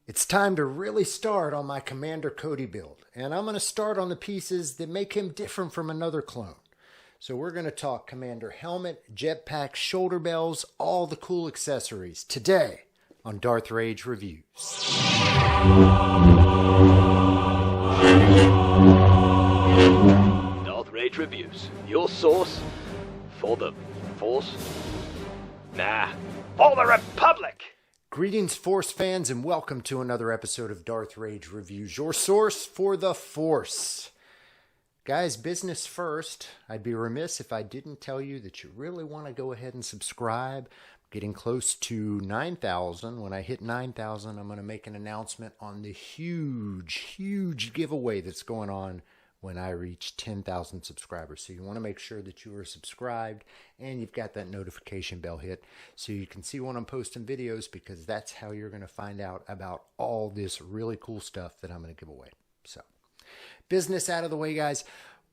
It's time to really start on my Commander Cody build, and I'm going to start on the pieces that make him different from another clone. So we're going to talk Commander helmet, jetpack, shoulder bells, all the cool accessories today on Darth Rage Reviews. Darth Rage Reviews, your source for the Force? Nah, for the Republic! Greetings, Force fans, and welcome to another episode of Darth Rage Reviews, your source for the Force. Guys, business first. I'd be remiss if I didn't tell you that you really want to go ahead and subscribe. Getting close to 9,000. When I hit 9,000, I'm going to make an announcement on the huge giveaway that's going on when I reach 10,000 subscribers. So you want to make sure that you are subscribed and you've got that notification bell hit so you can see when I'm posting videos, because that's how you're going to find out about all this really cool stuff that I'm going to give away. So business out of the way, guys.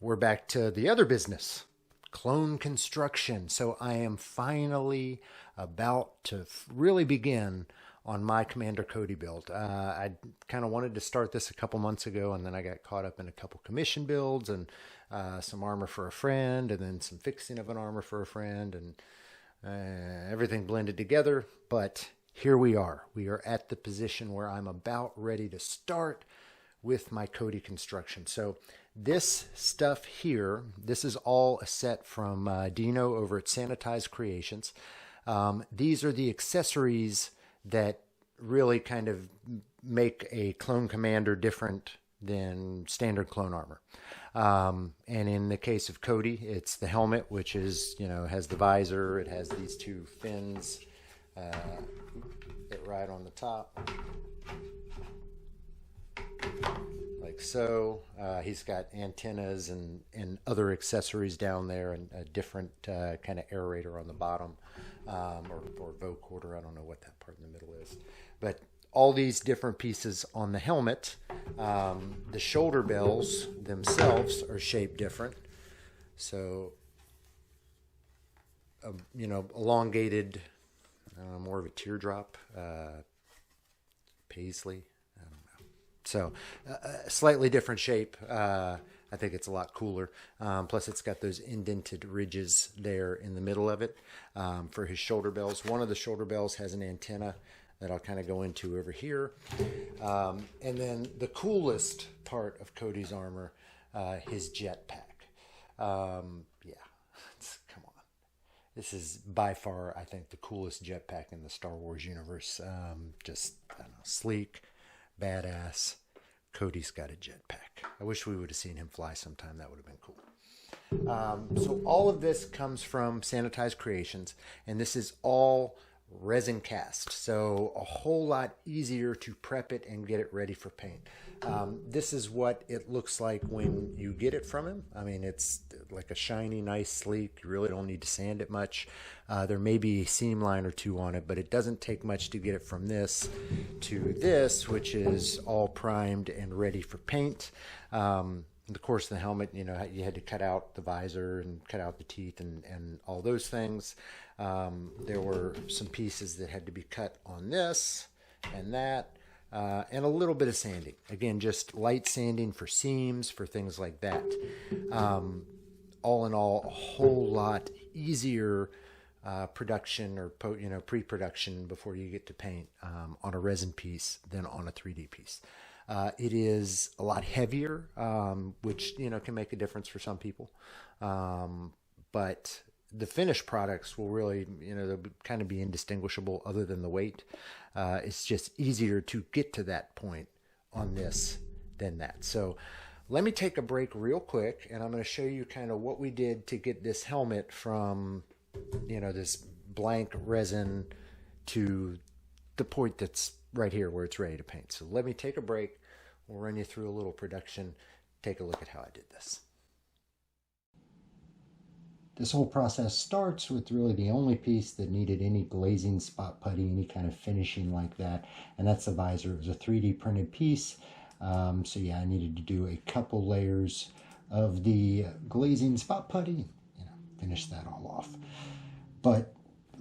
We're back to the other business, clone construction. So I am finally about to really begin on my Commander Cody build. I kind of wanted to start this a couple months ago, and then I got caught up in a couple commission builds and some armor for a friend, and then some fixing of an armor for a friend, and everything blended together. But here we are. We are at the position where I'm about ready to start with my Cody construction. So this stuff here, this is all a set from Dino over at Sanotized Creations. These are the accessories that really kind of make a clone commander different than standard clone armor. And in the case of Cody, it's the helmet, which is, has the visor. It has these two fins that ride on the top, like so. He's got antennas and other accessories down there, and a different kind of aerator on the bottom, or vocoder. I don't know what that part in the middle is. But all these different pieces on the helmet. The shoulder bells themselves are shaped different. So, elongated, more of a teardrop, paisley. So, slightly different shape. I think it's a lot cooler. Plus, it's got those indented ridges there in the middle of it for his shoulder bells. One of the shoulder bells has an antenna that I'll kind of go into over here. And then the coolest part of Cody's armor, his jetpack. Come on. This is by far, I think, the coolest jetpack in the Star Wars universe. Sleek, badass. Cody's got a jetpack. I wish we would have seen him fly sometime. That would have been cool. So all of this comes from Sanotized Creations, and this is all resin cast. So a whole lot easier to prep it and get it ready for paint. This is what it looks like when you get it from him. I mean, it's like a shiny, nice, sleek. You really don't need to sand it much. There may be a seam line or two on it, but it doesn't take much to get it from this to this, which is all primed and ready for paint. Of course, the helmet, you had to cut out the visor and cut out the teeth and all those things. There were some pieces that had to be cut on this and that. And a little bit of sanding. Again, just light sanding for seams, for things like that. All in all, a whole lot easier production or pre-production before you get to paint on a resin piece than on a 3D piece. It is a lot heavier, which can make a difference for some people. But the finished products will really, they'll kind of be indistinguishable other than the weight. It's just easier to get to that point on this than that. So let me take a break real quick, and I'm going to show you kind of what we did to get this helmet from, this blank resin to the point that's right here where it's ready to paint. So let me take a break. We'll run you through a little production. Take a look at how I did this. This whole process starts with really the only piece that needed any glazing, spot putty, any kind of finishing like that, and that's the visor. It was a 3D printed piece, so yeah, I needed to do a couple layers of the glazing, spot putty, finish that all off. But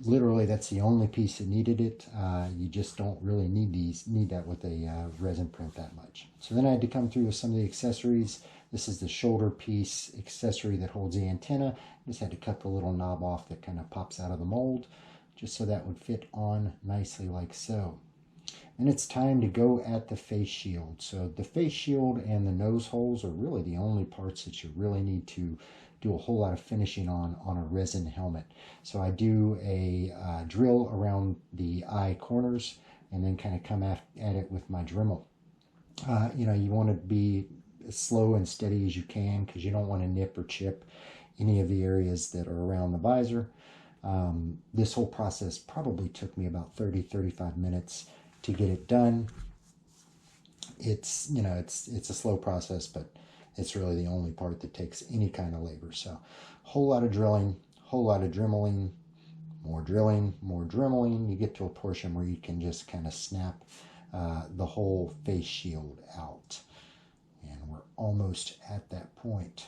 literally that's the only piece that needed it. You just don't really need that with a resin print that much. So then I had to come through with some of the accessories. This is the shoulder piece accessory that holds the antenna. Just had to cut the little knob off that kind of pops out of the mold, just so that would fit on nicely like so. And it's time to go at the face shield. So the face shield and the nose holes are really the only parts that you really need to do a whole lot of finishing on a resin helmet. So I do a drill around the eye corners and then kind of come at it with my Dremel. You want to be as slow and steady as you can, because you don't want to nip or chip any of the areas that are around the visor. This whole process probably took me about 30-35 minutes to get it done. It's a slow process, but it's really the only part that takes any kind of labor. So whole lot of drilling, whole lot of dremeling, more drilling, more dremeling. You get to a portion where you can just kind of snap the whole face shield out. And we're almost at that point.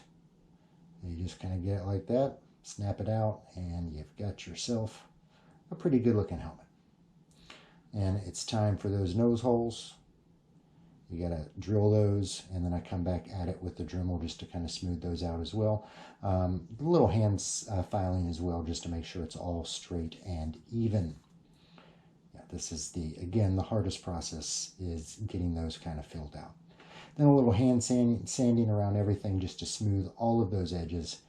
You just kind of get it like that, snap it out, and you've got yourself a pretty good looking helmet. And it's time for those nose holes. You got to drill those, and then I come back at it with the Dremel just to kind of smooth those out as well. A little hand filing as well, just to make sure it's all straight and even. Yeah, this is again, the hardest process is getting those kind of filled out. Then a little hand sanding around everything just to smooth all of those edges.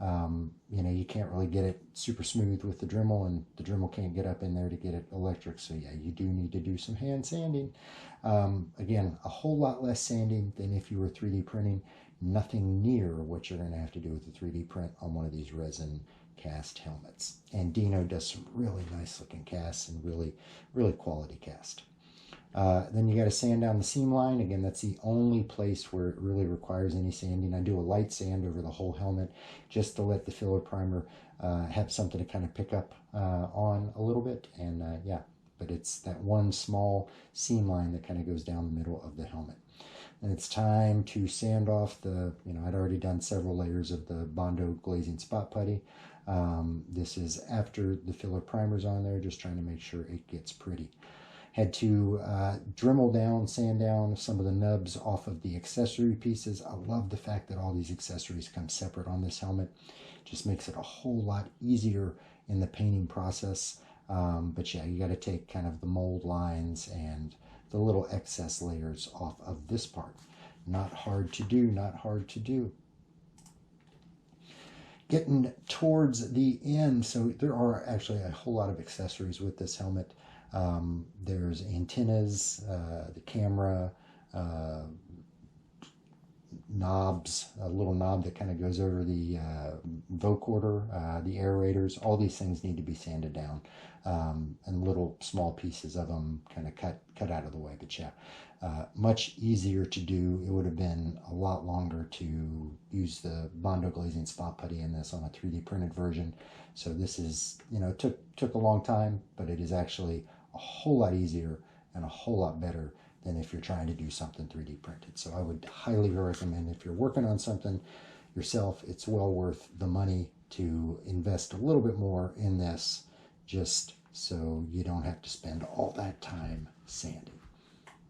You can't really get it super smooth with the Dremel, and the Dremel can't get up in there to get it electric. So yeah, you do need to do some hand sanding. Again, a whole lot less sanding than if you were 3D printing. Nothing near what you're going to have to do with the 3D print on one of these resin cast helmets. And Dino does some really nice looking casts and really, really quality cast. Then you got to sand down the seam line. Again, that's the only place where it really requires any sanding. I do a light sand over the whole helmet just to let the filler primer have something to kind of pick up on a little bit. And yeah, but it's that one small seam line that kind of goes down the middle of the helmet. And it's time to sand off I'd already done several layers of the Bondo glazing spot putty. This is after the filler primer's on there, just trying to make sure it gets pretty. Had to Dremel down, sand down some of the nubs off of the accessory pieces. I love the fact that all these accessories come separate on this helmet. Just makes it a whole lot easier in the painting process. But yeah, you got to take kind of the mold lines and the little excess layers off of this part. Not hard to do, not hard to do. Getting towards the end, so there are actually a whole lot of accessories with this helmet. There's antennas, the camera, knobs, a little knob that kind of goes over the vocorder, the aerators. All these things need to be sanded down, and little small pieces of them kind of cut out of the way. But yeah, much easier to do. It would have been a lot longer to use the Bondo glazing spot putty in this on a 3D printed version. So this is, took a long time, but it is actually a whole lot easier and a whole lot better than if you're trying to do something 3D printed. So I would highly recommend, if you're working on something yourself, it's well worth the money to invest a little bit more in this, just so you don't have to spend all that time sanding.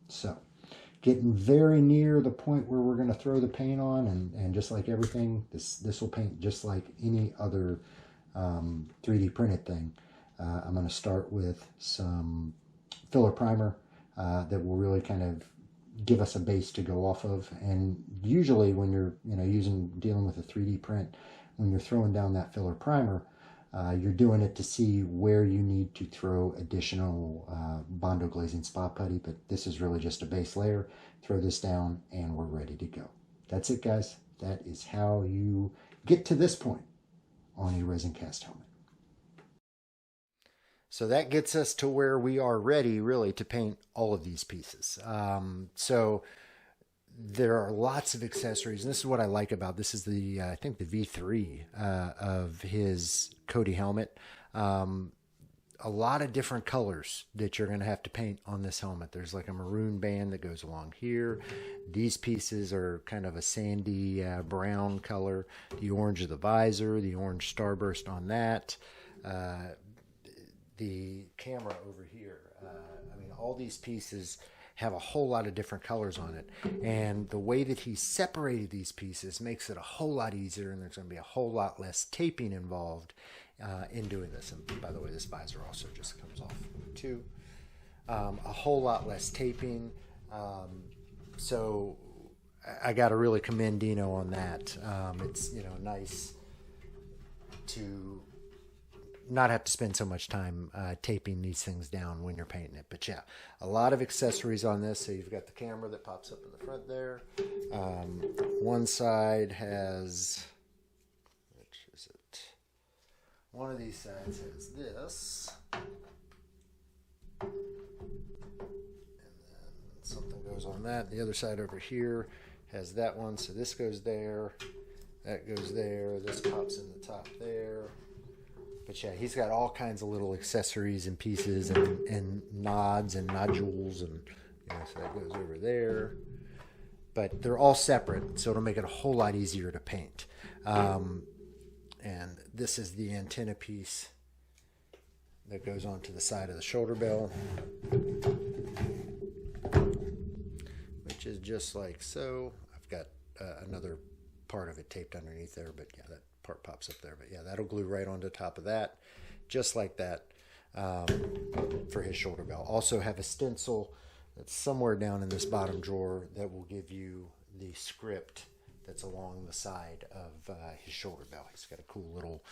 So getting very near the point where we're going to throw the paint on, and just like everything, this will paint just like any other 3D printed thing. I'm going to start with some filler primer that will really kind of give us a base to go off of. And usually when you're dealing with a 3D print, when you're throwing down that filler primer, you're doing it to see where you need to throw additional Bondo glazing spot putty, but this is really just a base layer. Throw this down and we're ready to go. That's it, guys. That is how you get to this point on a resin cast helmet. So that gets us to where we are ready, really, to paint all of these pieces. So there are lots of accessories, and this is what I like about this. Is the I think the V3 of his Cody helmet. A lot of different colors that you're going to have to paint on this helmet. There's like a maroon band that goes along here. These pieces are kind of a sandy brown color. The orange of the visor, the orange starburst on that. the camera over here. I mean, all these pieces have a whole lot of different colors on it, and the way that he separated these pieces makes it a whole lot easier, and there's going to be a whole lot less taping involved in doing this. And by the way, this visor also just comes off too. A whole lot less taping, so I got to really commend Dino on that. It's, you know, nice to not have to spend so much time taping these things down when you're painting it. But yeah, a lot of accessories on this. So you've got the camera that pops up in the front there. One side has, which is it? One of these sides has this. And then something goes on that. The other side over here has that one. So this goes there. That goes there. This pops in the top there. But yeah, he's got all kinds of little accessories and pieces and nods and nodules, and you know, so that goes over there. But they're all separate, so it'll make it a whole lot easier to paint. And this is the antenna piece that goes onto the side of the shoulder bell, which is just like so. I've got another part of it taped underneath there, but yeah, that part pops up there. But yeah, that'll glue right onto the top of that, just like that, for his shoulder bell. Also have a stencil that's somewhere down in this bottom drawer that will give you the script that's along the side of his shoulder bell. He's got a cool little,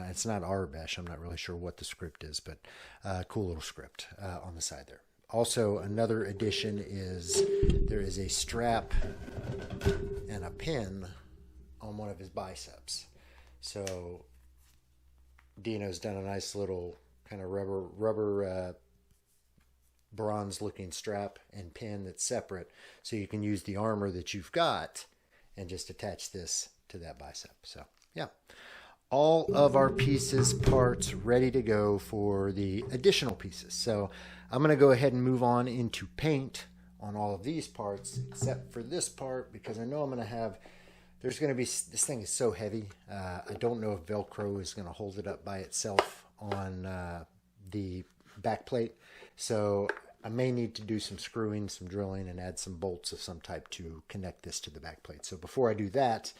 it's not Arabesh, I'm not really sure what the script is, but cool little script on the side there. Also, another addition is there is a strap and a pin on one of his biceps. So Dino's done a nice little kind of rubber bronze looking strap and pin that's separate, so you can use the armor that you've got and just attach this to that bicep. So yeah, all of our pieces, parts ready to go for the additional pieces. So I'm going to go ahead and move on into paint on all of these parts, except for this part, because I know I'm going to have, there's going to be, this thing is so heavy. I don't know if Velcro is going to hold it up by itself on the back plate. So I may need to do some screwing, some drilling, and add some bolts of some type to connect this to the back plate. So before I do that,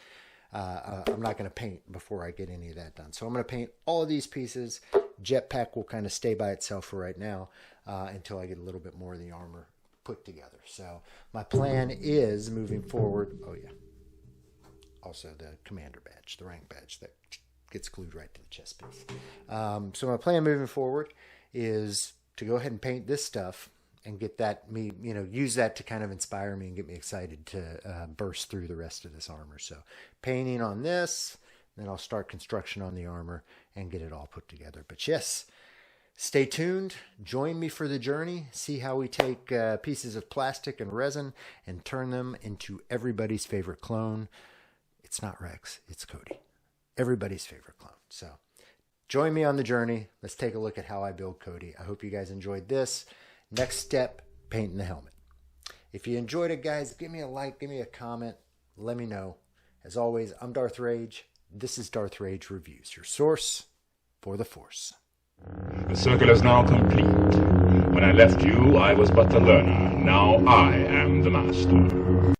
I'm not going to paint before I get any of that done. So I'm going to paint all of these pieces. Jetpack will kind of stay by itself for right now until I get a little bit more of the armor put together. So my plan is moving forward. Oh yeah. Also the commander badge, the rank badge that gets glued right to the chest piece. So my plan moving forward is to go ahead and paint this stuff and get that, use that to kind of inspire me and get me excited to burst through the rest of this armor. So painting on this, then I'll start construction on the armor and get it all put together. But yes, stay tuned. Join me for the journey. See how we take pieces of plastic and resin and turn them into everybody's favorite clone. It's not Rex, it's Cody. Everybody's favorite clone. So join me on the journey. Let's take a look at how I build Cody. I hope you guys enjoyed this. Next step, painting the helmet. If you enjoyed it, guys, give me a like, give me a comment. Let me know. As always, I'm Darth Rage. This is Darth Rage Reviews, your source for the Force. The circle is now complete. When I left you, I was but the learner. Now I am the master.